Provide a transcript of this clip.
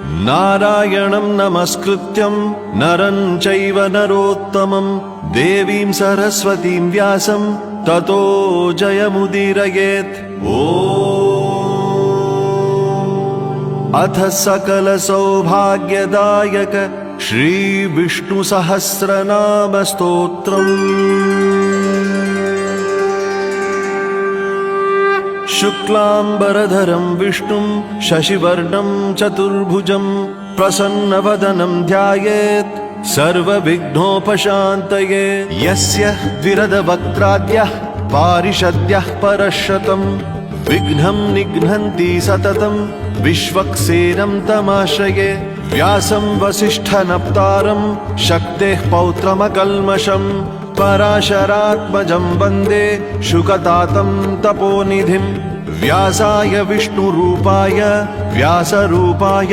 नारायणं नमस्कृत्यं नरं चैव नरोत्तमं देवीं सरस्वतीं व्यासं ततो जयमुदीरयेत्। अथ सकल सौभाग्यदायक श्री विष्णु सहस्रनाम स्तोत्रम्। शुक्लांबरधरं विष्णुं शशिवर्णं चतुर्भुजं प्रसन्नवदनं ध्यायेत् सर्वविघ्नोपशान्तये। यस्य द्विरदवक्त्राद्यः पारिषद्यः परशतं विघ्नं निघ्नन्ति सततं विश्वक्सेनं तमाश्रये। व्यासं वसिष्ठनप्तारं शक्तेः पौत्रमकल्मषं पराशरात्मजं वन्दे शुकतातं तपोनिधिं। व्यासाय विष्णुरूपाय व्यासरूपाय